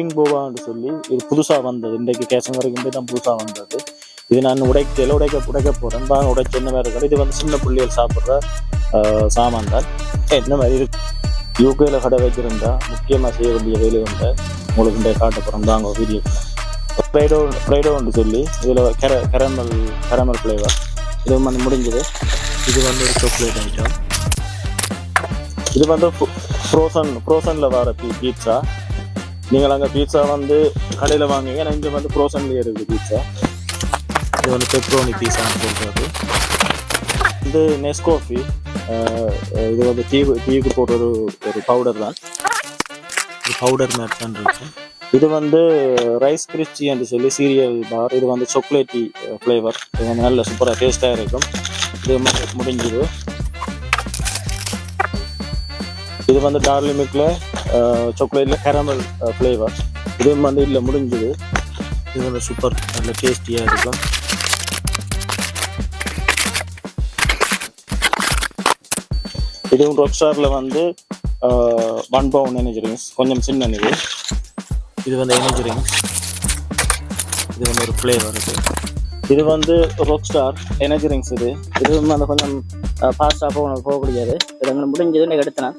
பொப்பிங் போவான்னு சொல்லி இது புதுசாக வந்தது. இன்றைக்கு கேசம் வரைக்கும் தான் புதுசாக வந்தது. இது நான் உடைக்க போகிறேன். வாங்க உடைச்சு என்ன மாதிரி இருக்காது. இது வந்து சின்ன பிள்ளைகள் சாப்பிட்ற சாமான் தான். என்ன மாதிரி இருக்கு. யூகேல கடை வச்சிருந்தா முக்கியமாக செய்ய வேண்டிய வேலை உண்டு. உங்களுக்கு இந்த காட்ட போகிறோம் தாங்க வீடியோ. ஃப்ரைடோன்னு சொல்லி இதில் கரமல் ஃப்ளேவர் இது வந்து முடிஞ்சது. இது வந்து ஒரு சாக்லேட் ஐட்டம். இது வந்து ஃப்ரோசனில் வர பீட்சா. நீங்கள் அங்கே பீட்சா வந்து கடையில் வாங்குங்க. ஏன்னா இங்கே வந்து ஃப்ரோசன்லேயே இருக்குது பீட்சா. இது வந்து பெப்ரோனி பீஸான்னு சொல்கிறது. இது நெஸ்கோஃபி. இது வந்து டீக்கு போடுற ஒரு பவுடர் தான். இது பவுடர் மாதிரி தான் இருக்கு. இது வந்து ரைஸ் கிரிஸ்பி என்று சொல்லி சீரியல் பார். இது வந்து சாக்லேட்டி ஃப்ளேவர். இது வந்து நல்ல சூப்பராக டேஸ்ட்டாக இருக்கும். இது முடிஞ்சது. இது வந்து டார்லி மில்க்ல சாக்லேட்டில் கேரமல் ஃப்ளேவர். இது வந்து இதில் முடிஞ்சது. இது வந்து சூப்பர் நல்ல டேஸ்டியாக இருக்கும். இதுவும் ராக்ஸ்டாரில் வந்து 1 பவுண்ட் எனர்ஜி ட்ரிங்க்ஸ் கொஞ்சம் சின்ன இது வந்து எனர்ஜி ட்ரிங்க்ஸ். இது வந்து ஒரு ஃப்ளேவர் இருக்குது. இது வந்து ராக்ஸ்டார் எனர்ஜி ட்ரிங்க்ஸ். இது வந்து கொஞ்சம் ஃபாஸ்ட்டாக போகக்கூடியது. இது வந்து முடிஞ்சது எனக்கு எடுத்தேன்.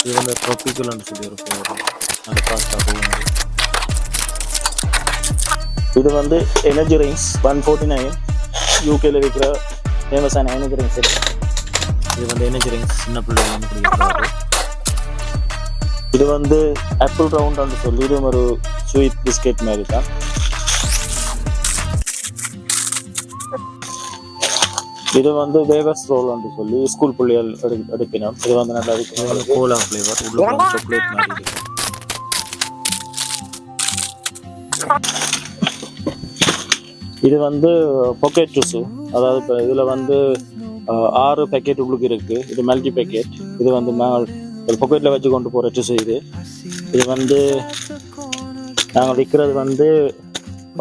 இது வந்து ட்ராபிக்கல்னு சொல்லி ஒரு ஃப்ளேவர். அது ஃபாஸ்ட்டாக போகணும். இது வந்து எனர்ஜி ட்ரிங்க்ஸ் 149 யூகேல இருக்கிற ஃபேமஸான எனர்ஜி ட்ரிங்க்ஸ். இது வந்து எனர்ஜி ட்ரிங்க்ஸ் சின்ன பிள்ளைங்க குடிக்கிறாரு. இது வந்து ஆப்பிள் ரவுண்ட் சொல்லி இது ஒரு ஸ்வீட் பிஸ்கெட் மாதிரி தான். இது வந்து வேகஸ் ரோல் சொல்லி ஸ்கூல் பிள்ளைகள் எடுக்கணும். இது வந்து நல்லா இருக்கு. கோலா ஃப்ளேவர் உள்ள சாக்லேட் மாதிரி இருக்கு. இது வந்து பாக்கெட் ஜூஸ். அதாவது இப்போ இதில் வந்து 6 பேக்கெட் உள்ளுக்கு இருக்கு. இது மல்டி பேக்கெட். இது வந்து பாக்கெட்டில் வச்சு கொண்டு போகிற ஜூஸ். இது வந்து நாங்கள் விற்கிறது வந்து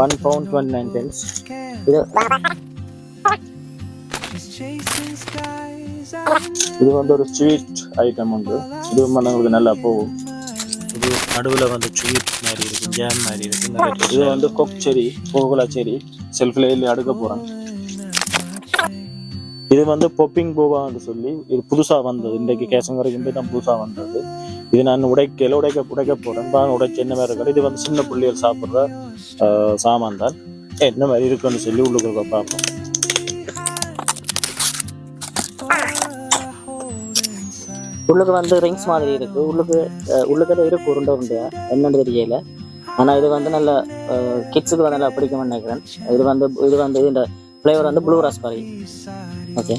1 pound 29 pence. இது வந்து ஒரு ஸ்வீட் ஐட்டம் உண்டு. இது நம்மளுக்கு நல்லா போகும். இது நடுவில் வந்து ஸ்வீட் மாதிரி இருக்கு, ஜாம் மாதிரி இருக்கு. இது வந்து கொக் செரி, கோகுலா செரி செல்ஃபில் அடுக்க போகிறேன். இது வந்து பொப்பிங் போவான்னு சொல்லி இது புதுசாக வந்தது. இன்றைக்கு கேசம் வரைக்கும் தான் புதுசாக வந்தது. இது நான் உடைக்க போகிறேன். தான் உடைச்சு என்ன மாதிரி இருக்காது. இது வந்து சின்ன பிள்ளைகள் சாப்பிட்ற சாமான் தான். என்ன மாதிரி இருக்குன்னு சொல்லி உள்ளுக்கு பார்ப்போம். உள்ளுக்கு வந்து ரிங்ஸ் மாதிரி இருக்கு. உள்ளுக்கு இருக்கு உருண்டை என்னன்னு தெரியல. ஆனால் இது வந்து நல்ல கிட்ஸுக்கு வந்து நல்லா பிடிக்கும்னு நினைக்கிறேன். இது வந்து இந்த ஃப்ளேவர் வந்து ப்ளூ ராஸ்பெரி. ஓகே,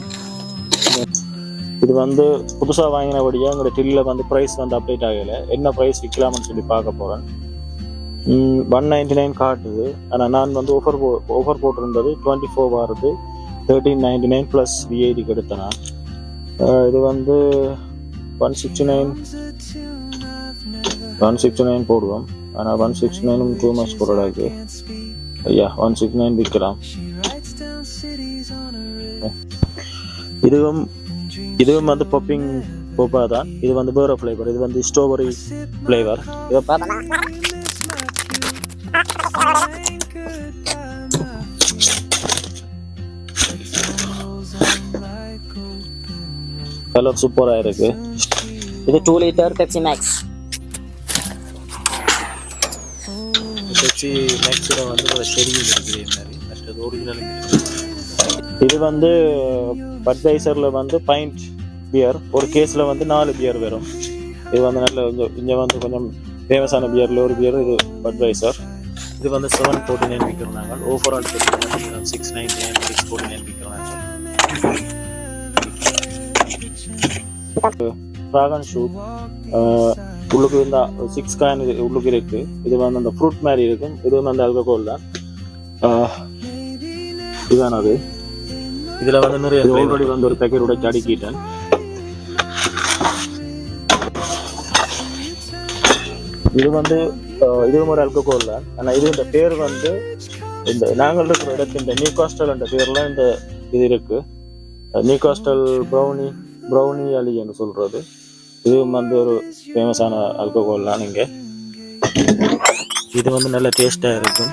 இது வந்து புதுசாக வாங்கினபடியாக எங்களோட டில்லில் வந்து ப்ரைஸ் வந்து அப்டேட் ஆகலை. என்ன ப்ரைஸ் விற்கலாம்னு சொல்லி பார்க்க போகிறேன். 199 காட்டுது. ஆனால் நான் வந்து ஆஃபர் போட்டிருந்தது 24 வருது. 1399 ப்ளஸ் VAT எடுத்தேன். இது வந்து 169 போடுவோம். ஆனால் 169 டூ மச் போடுறாக்கு. ஐயா 169 விற்கலாம். இதுவும் வந்து பொப்பிங் போப்பா தான். இது வந்து வேற ஃப்ளேவர். இது வந்து ஸ்ட்ராபெரி ஃப்ளேவர். இதை பார்த்தா கலர் சூப்பராக இருக்கு. இது 2 லிட்டர் பெப்சி மேக்ஸ். பெப்சி மேக்ஸில் வந்து ஒரு செடியும் இருக்குது. மாதிரி ஒரிஜினல். இது வந்து பட்வைசரில் வந்து பைண்ட் பியர். ஒரு கேஸில் வந்து 4 பியர் வரும். இது வந்து நல்ல இங்கே வந்து கொஞ்சம் ஃபேமஸான பியரில் ஒரு பியர் இது பட்வைசர். இது வந்து 749 விற்கிறாங்க. ஓஃபர் ஆல் 699 649 விற்கிறாங்க. ட்ராகன் ஷூட் உள்ளுக்கு இருந்தால் 6 காயின் உள்ளுக்கு இருக்கு. இது வந்து அந்த ஃப்ரூட் மாதிரி இருக்கும். இது வந்து அந்த ஆல்கஹால் தான். இதுதான் அது. இதில் வந்து நிறைய ஆல்ரெடி வந்து ஒரு பேக்கெட் உடைச்சு அடிக்கிட்டேன். இது வந்து இதுவும் ஒரு ஆல்கஹால் தான். ஆனால் இது இந்த பேர் வந்து இந்த நாங்கள் இருக்கிற இடத்து இந்த நியூகாஸ்டல் என்ற பேர்ல இந்த இது இருக்கு. நியூகாஸ்டல் ப்ரௌனி அலி என்று சொல்றது. இதுவும் வந்து ஒரு ஃபேமஸான ஆல்கஹால் தான். இங்கே இது வந்து நல்ல டேஸ்டா இருக்கும்.